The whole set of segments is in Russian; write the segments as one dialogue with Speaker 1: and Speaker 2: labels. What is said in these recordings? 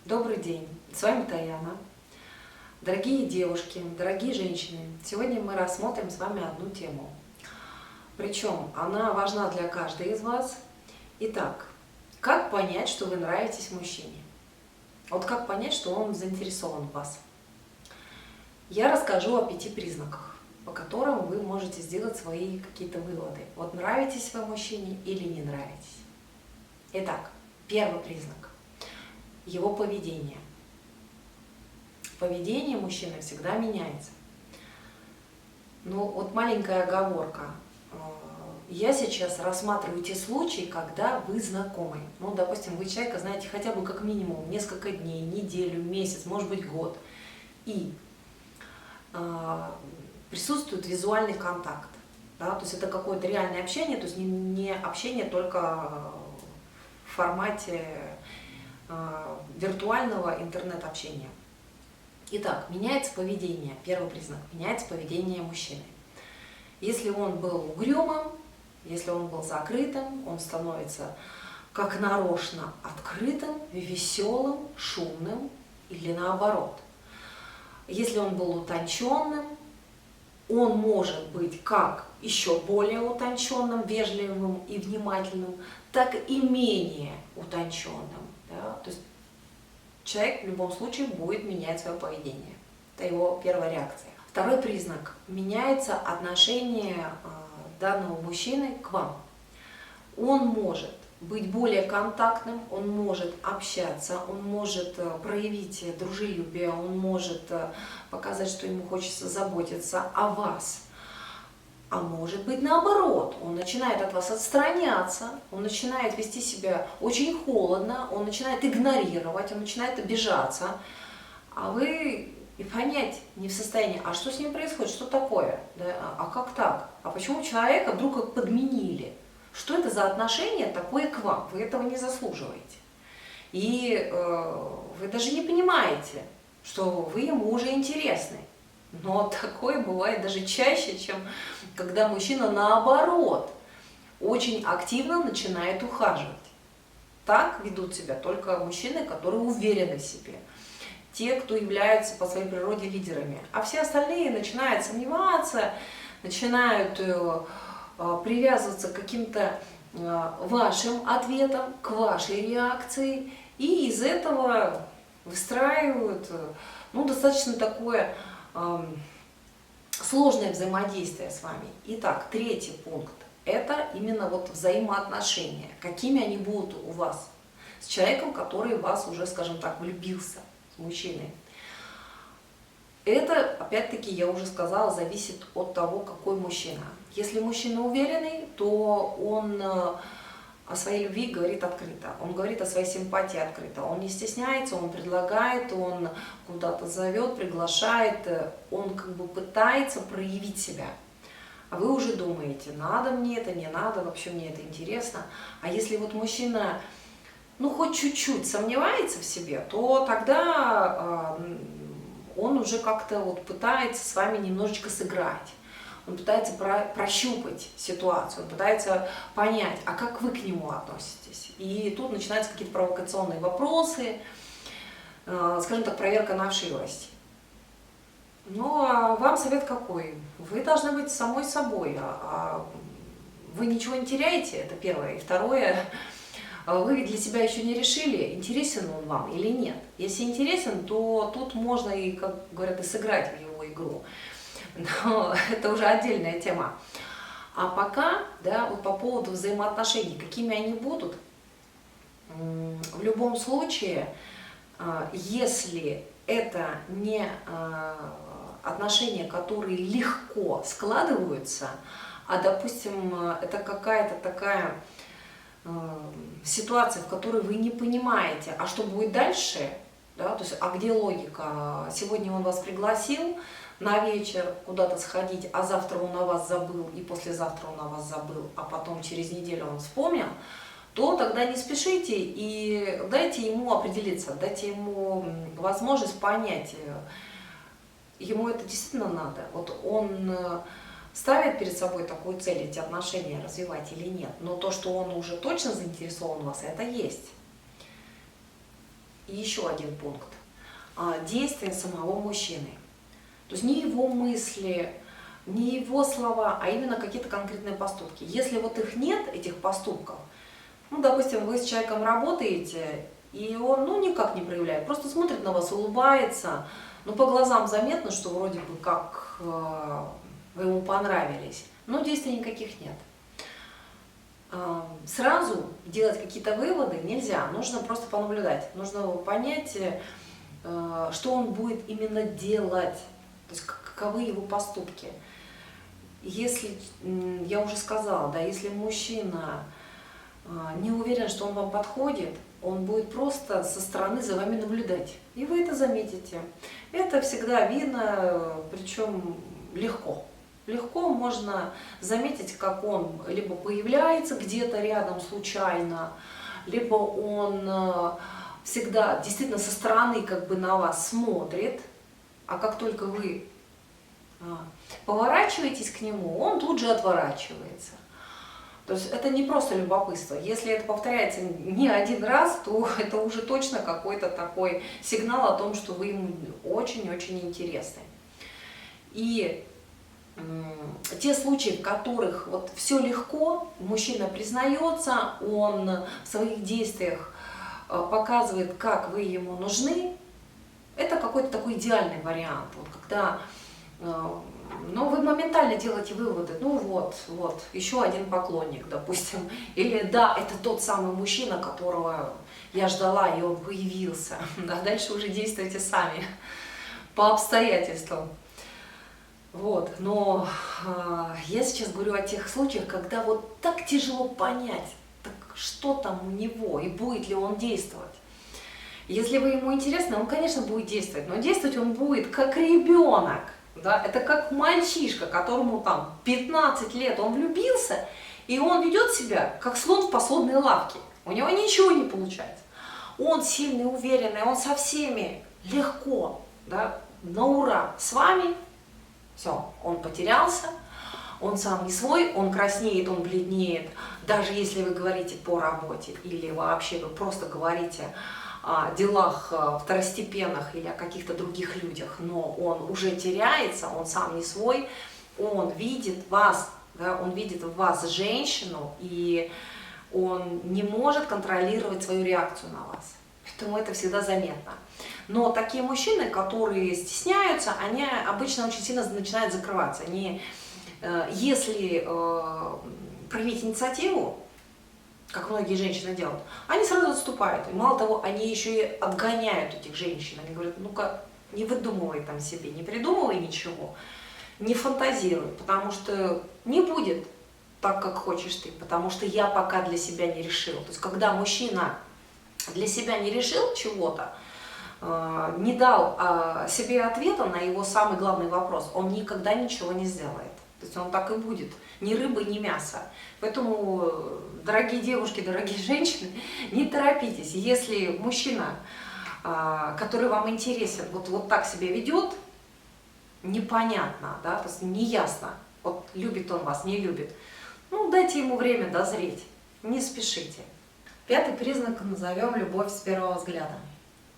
Speaker 1: Добрый день, с вами Таяна. Дорогие девушки, дорогие женщины, сегодня мы рассмотрим с вами одну тему. Причем она важна для каждой из вас. Итак, как понять, что вы нравитесь мужчине? Вот как понять, что он заинтересован в вас? Я расскажу о 5 признаках, по которым вы можете сделать свои какие-то выводы. Вот нравитесь вы мужчине или не нравитесь. Итак, первый признак – его поведение. Поведение мужчины всегда меняется. Ну, вот маленькая оговорка. Я сейчас рассматриваю те случаи, когда вы знакомы. Ну, допустим, вы человека знаете хотя бы как минимум несколько дней, неделю, месяц, может быть, год. И присутствует визуальный контакт. Да? То есть это какое-то реальное общение, то есть не общение только в формате виртуального интернет-общения. Итак, меняется поведение. Первый признак – меняется поведение мужчины. Если он был угрюмым, если он был закрытым, он становится как нарочно открытым, веселым, шумным или наоборот. Если он был утонченным, он может быть как еще более утонченным, вежливым и внимательным, так и менее утонченным. Да? То есть человек в любом случае будет менять свое поведение. Это его первая реакция. Второй признак – меняется отношение данного мужчины к вам. Он может быть более контактным, он может общаться, он может проявить дружелюбие, он может показать, что ему хочется заботиться о вас. А может быть наоборот, он начинает от вас отстраняться, он начинает вести себя очень холодно, он начинает игнорировать, он начинает обижаться, а вы и понять не в состоянии, а что с ним происходит, что такое, да? А как так, а почему человека вдруг как подменили, что это за отношение такое к вам, вы этого не заслуживаете. И вы даже не понимаете, что вы ему уже интересны. Но такое бывает даже чаще, чем когда мужчина наоборот очень активно начинает ухаживать. Так ведут себя только мужчины, которые уверены в себе. Те, кто являются по своей природе лидерами. А все остальные начинают сомневаться, начинают привязываться к каким-то вашим ответам, к вашей реакции. И из этого выстраивают достаточно такое сложное взаимодействие с вами. Итак, третий пункт – это именно вот взаимоотношения. Какими они будут у вас с человеком, который в вас уже, скажем так, влюбился, с мужчиной. Это, опять-таки, я уже сказала, зависит от того, какой мужчина. Если мужчина уверенный, то он о своей любви говорит открыто, он говорит о своей симпатии открыто, он не стесняется, он предлагает, он куда-то зовет, приглашает, он как бы пытается проявить себя. А вы уже думаете, надо мне это, не надо, вообще мне это интересно. А если вот мужчина, хоть чуть-чуть сомневается в себе, то тогда он уже как-то вот пытается с вами немножечко сыграть. Он пытается прощупать ситуацию, он пытается понять, а как вы к нему относитесь. И тут начинаются какие-то провокационные вопросы, скажем так, проверка на вшивость. Ну, а вам совет какой? Вы должны быть самой собой, вы ничего не теряете, это первое. И второе, вы для себя еще не решили, интересен он вам или нет. Если интересен, то тут можно и, как говорят, и сыграть в его игру. Но это уже отдельная тема. А пока, да, вот по поводу взаимоотношений, какими они будут, в любом случае, если это не отношения, которые легко складываются, а, допустим, это какая-то такая ситуация, в которой вы не понимаете, а что будет дальше, да, то есть, а где логика? Сегодня он вас пригласил на вечер куда-то сходить, а завтра он о вас забыл, и послезавтра он о вас забыл, а потом через неделю он вспомнил, то тогда не спешите и дайте ему определиться, дайте ему возможность понять, ему это действительно надо. Вот он ставит перед собой такую цель, эти отношения развивать или нет, но то, что он уже точно заинтересован в вас, это есть. И еще один пункт. Действия самого мужчины. То есть не его мысли, не его слова, а именно какие-то конкретные поступки. Если вот их нет, этих поступков, ну, допустим, вы с человеком работаете, и он, никак не проявляет, просто смотрит на вас, улыбается, по глазам заметно, что вроде бы как вы ему понравились, но действий никаких нет. Сразу делать какие-то выводы нельзя, нужно просто понаблюдать, нужно понять, что он будет именно делать, то есть каковы его поступки. Если, я уже сказала, да, если мужчина не уверен, что он вам подходит, он будет просто со стороны за вами наблюдать. И вы это заметите. Это всегда видно, причем легко. Легко можно заметить, как он либо появляется где-то рядом случайно, либо он всегда действительно со стороны как бы на вас смотрит, а как только вы поворачиваетесь к нему, он тут же отворачивается. То есть это не просто любопытство. Если это повторяется не один раз, то это уже точно какой-то такой сигнал о том, что вы ему очень-очень интересны. И те случаи, в которых вот все легко, мужчина признается, он в своих действиях показывает, как вы ему нужны, это какой-то такой идеальный вариант. Вот когда вы моментально делаете выводы, вот, еще один поклонник, допустим, или да, это тот самый мужчина, которого я ждала, и он появился. Да, дальше уже действуйте сами, по обстоятельствам. Вот, но я сейчас говорю о тех случаях, когда вот так тяжело понять, так что там у него и будет ли он действовать. Если вы ему интересны, он, конечно, будет действовать, но действовать он будет как ребенок. Да? Это как мальчишка, которому там 15 лет, он влюбился, и он ведет себя как слон в посудной лавке. У него ничего не получается. Он сильный, уверенный, он со всеми легко, да, на ура. С вами все, он потерялся, он сам не свой, он краснеет, он бледнеет. Даже если вы говорите по работе или вообще вы просто говорите о делах второстепенных или о каких-то других людях, но он уже теряется, он сам не свой, он видит вас, да, он видит в вас женщину, и он не может контролировать свою реакцию на вас. Поэтому это всегда заметно. Но такие мужчины, которые стесняются, они обычно очень сильно начинают закрываться. Они, если проявить инициативу, как многие женщины делают, они сразу отступают. И мало того, они еще и отгоняют этих женщин. Они говорят, ну-ка, не выдумывай там себе, не придумывай ничего, не фантазируй, потому что не будет так, как хочешь ты, потому что я пока для себя не решил. То есть, когда мужчина для себя не решил чего-то, не дал себе ответа на его самый главный вопрос, он никогда ничего не сделает. То есть он так и будет, ни рыбы, ни мяса. Поэтому, дорогие девушки, дорогие женщины, не торопитесь. Если мужчина, который вам интересен, вот так себя ведет, непонятно, да, то есть неясно, вот любит он вас, не любит, дайте ему время дозреть, не спешите. Пятый признак назовем любовь с первого взгляда.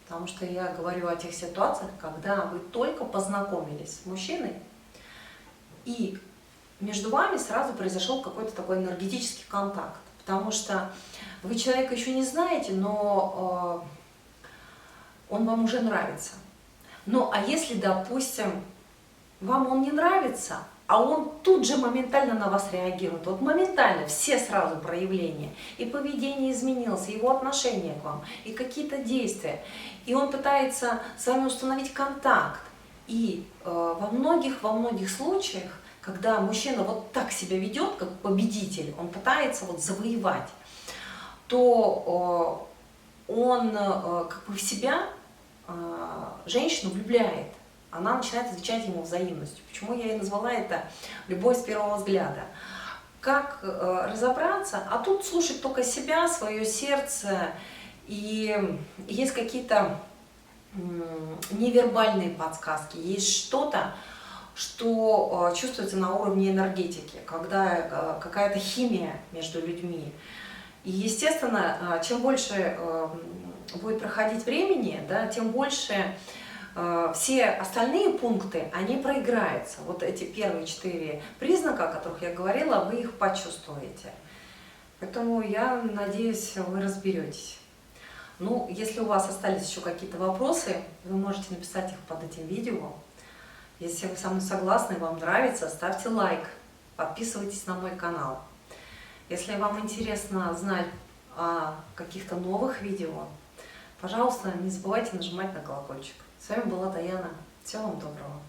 Speaker 1: Потому что я говорю о тех ситуациях, когда вы только познакомились с мужчиной, и между вами сразу произошел какой-то такой энергетический контакт. Потому что вы человека еще не знаете, но он вам уже нравится. Ну, а если, допустим, вам он не нравится, а он тут же моментально на вас реагирует, вот моментально, все сразу проявления, и поведение изменилось, и его отношение к вам, и какие-то действия, и он пытается с вами установить контакт. И во многих случаях, когда мужчина вот так себя ведет, как победитель, он пытается вот завоевать, то он как бы в себя женщину влюбляет. Она начинает отвечать ему взаимностью. Почему я и назвала это любовь с первого взгляда. Как разобраться? А тут слушать только себя, свое сердце. И есть какие-то невербальные подсказки. Есть что-то, что чувствуется на уровне энергетики, когда какая-то химия между людьми. И, естественно, чем больше будет проходить времени, да, тем больше все остальные пункты, они проиграются. Вот эти первые 4 признака, о которых я говорила, вы их почувствуете. Поэтому я надеюсь, вы разберетесь. Ну, если у вас остались еще какие-то вопросы, вы можете написать их под этим видео. Если вы со мной согласны, вам нравится, ставьте лайк, подписывайтесь на мой канал. Если вам интересно знать о каких-то новых видео, пожалуйста, не забывайте нажимать на колокольчик. С вами была Даяна. Всего вам доброго.